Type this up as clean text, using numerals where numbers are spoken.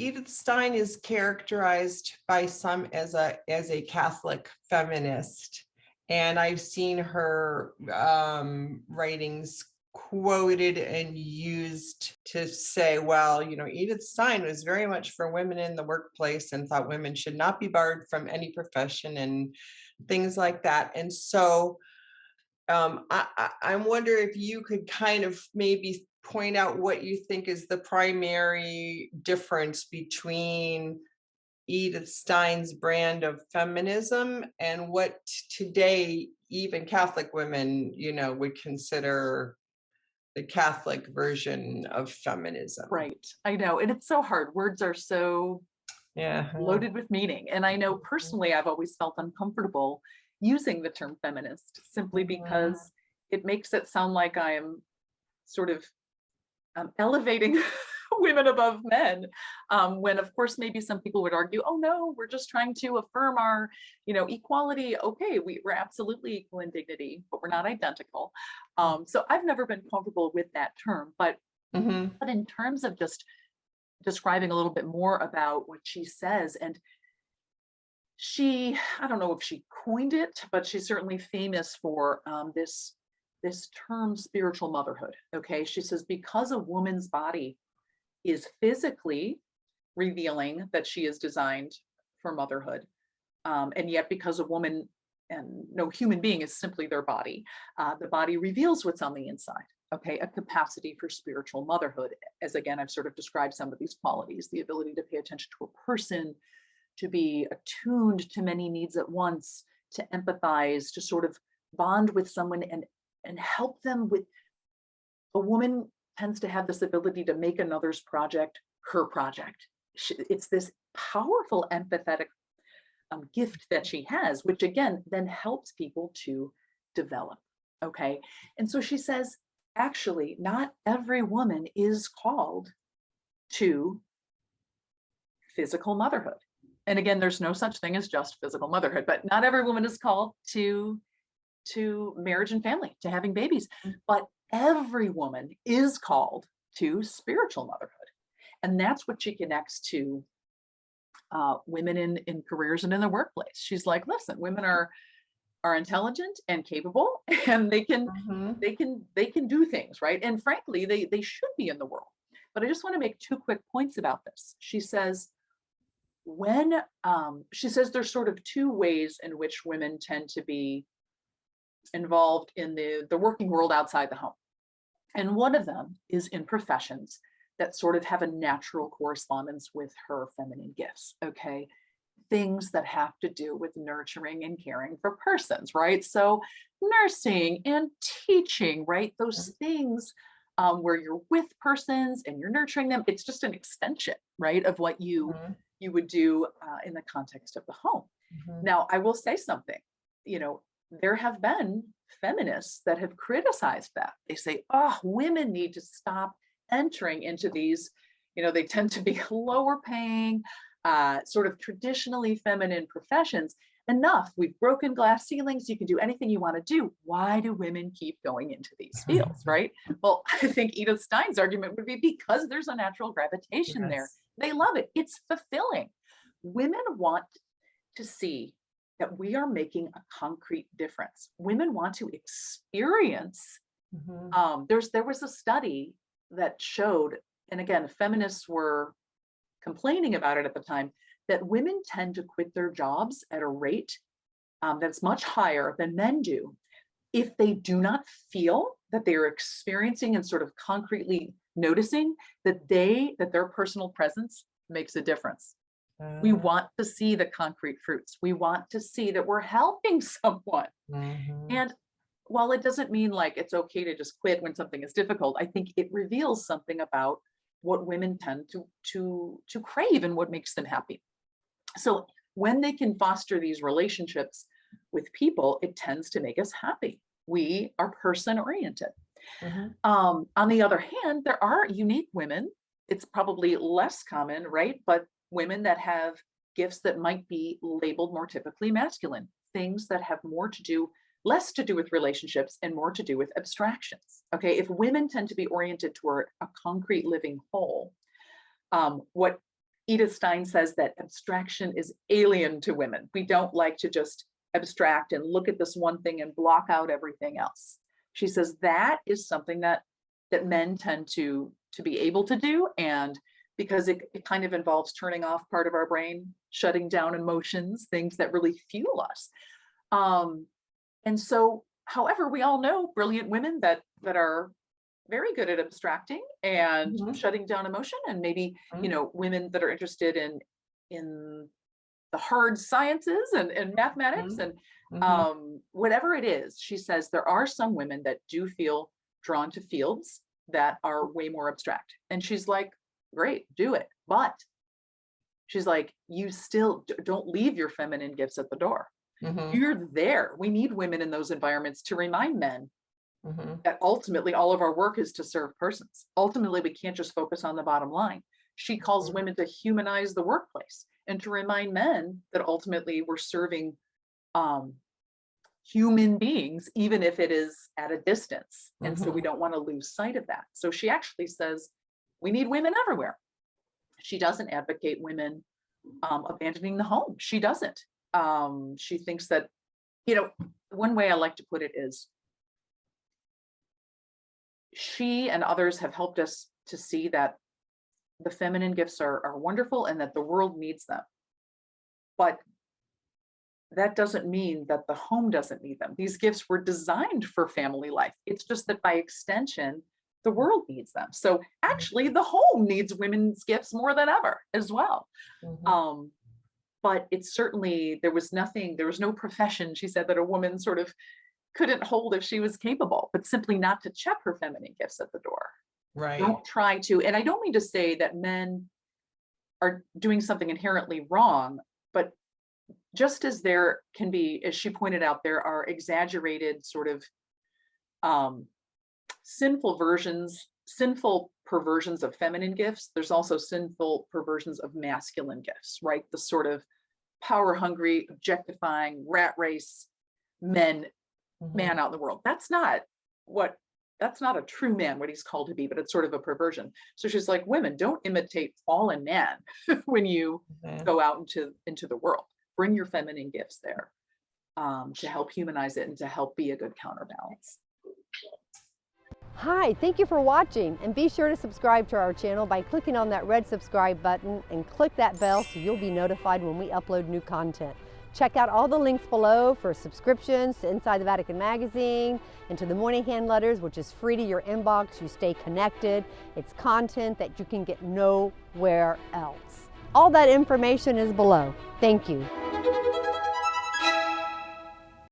Edith Stein is characterized by some as a Catholic feminist, and I've seen her writings quoted and used to say, well, Edith Stein was very much for women in the workplace and thought women should not be barred from any profession and things like that. And so I wonder if you could kind of maybe point out what you think is the primary difference between Edith Stein's brand of feminism and what today even Catholic women, would consider the Catholic version of feminism. Right. I know. And it's so hard. Words are so loaded with meaning. And I know personally, I've always felt uncomfortable using the term feminist simply because it makes it sound like I am sort of elevating women above men, when of course maybe some people would argue, oh no, we're just trying to affirm our equality. Okay, we're absolutely equal in dignity, but we're not identical. So I've never been comfortable with that term, but in terms of just describing a little bit more about what she says, and I don't know if she coined it, but she's certainly famous for this term spiritual motherhood. Okay, she says, because a woman's body is physically revealing that she is designed for motherhood, and yet because a woman and no human being is simply their body, the body reveals what's on the inside. Okay, a capacity for spiritual motherhood, as again I've sort of described some of these qualities: the ability to pay attention to a person, to be attuned to many needs at once, to empathize, to sort of bond with someone and help them with. A woman tends to have this ability to make another's project her project. It's this powerful empathetic gift that she has, which again then helps people to develop. Okay, and so she says, actually, not every woman is called to physical motherhood. And again, there's no such thing as just physical motherhood, but not every woman is called to marriage and family, to having babies. But every woman is called to spiritual motherhood. And that's what she connects to women in careers and in the workplace. She's like, listen, women are intelligent and capable, and they can do things, right? And frankly, they should be in the world. But I just want to make two quick points about this. She says, there's sort of two ways in which women tend to be involved in the working world outside the home. And one of them is in professions that sort of have a natural correspondence with her feminine gifts, okay? Things that have to do with nurturing and caring for persons, right? So nursing and teaching, right? Those things where you're with persons and you're nurturing them, it's just an extension, right, of what you would do in the context of the home. Now, I will say something, there have been feminists that have criticized that. They say, oh, women need to stop entering into these, they tend to be lower paying, sort of traditionally feminine professions. Enough, we've broken glass ceilings, you can do anything you want to do. Why do women keep going into these fields, right? Well, I think Edith Stein's argument would be because there's a natural gravitation there. They love it. It's fulfilling. Women want to see that we are making a concrete difference. Women want to experience. There was a study that showed, and again, feminists were complaining about it at the time, that women tend to quit their jobs at a rate that's much higher than men do if they do not feel that they are experiencing and sort of concretely noticing that their personal presence makes a difference. We want to see the concrete fruits. We want to see that we're helping someone. And while it doesn't mean like it's okay to just quit when something is difficult, I think it reveals something about what women tend to crave and what makes them happy. So when they can foster these relationships with people, it tends to make us happy. We are person-oriented. On the other hand, there are unique women. It's probably less common, right? But women that have gifts that might be labeled more typically masculine, things that have less to do with relationships and more to do with abstractions. Okay, if women tend to be oriented toward a concrete living whole, what Edith Stein says that abstraction is alien to women. We don't like to just abstract and look at this one thing and block out everything else. She says that is something that men tend to be able to do, and because it kind of involves turning off part of our brain, shutting down emotions, things that really fuel us. And so, however, we all know brilliant women that are very good at abstracting and shutting down emotion, and maybe, you know, women that are interested in the hard sciences and mathematics and whatever it is. She says there are some women that do feel drawn to fields that are way more abstract. And she's like, great, do it. But she's like, you still don't leave your feminine gifts at the door. You're there. We need women in those environments to remind men that ultimately all of our work is to serve persons. Ultimately, we can't just focus on the bottom line. She calls women to humanize the workplace and to remind men that ultimately we're serving human beings, even if it is at a distance. And so we don't want to lose sight of that. So she actually says, we need women everywhere. She doesn't advocate women abandoning the home. She doesn't. She thinks that, you know, one way I like to put it is, she and others have helped us to see that the feminine gifts are wonderful and that the world needs them. But that doesn't mean that the home doesn't need them. These gifts were designed for family life. It's just that by extension, the world needs them. So actually the home needs women's gifts more than ever as well. But it's certainly, there was no profession, she said, that a woman sort of couldn't hold if she was capable, but simply not to check her feminine gifts at the door. Right. Don't try to, and I don't mean to say that men are doing something inherently wrong, but just as there can be, as she pointed out, there are exaggerated sort of sinful perversions of feminine gifts. There's also sinful perversions of masculine gifts, right? The sort of power hungry, objectifying, rat race man out in the world. That's not a true man, what he's called to be, but it's sort of a perversion. So she's like, women, don't imitate fallen man when you go out into the world. Bring your feminine gifts there to help humanize it and to help be a good counterbalance. Hi, thank you for watching, and be sure to subscribe to our channel by clicking on that red subscribe button and click that bell so you'll be notified when we upload new content. Check out all the links below for subscriptions to Inside the Vatican magazine and to the Moynihan letters, which is free to your inbox. You stay connected. It's content that you can get nowhere else. All that information is below. Thank you.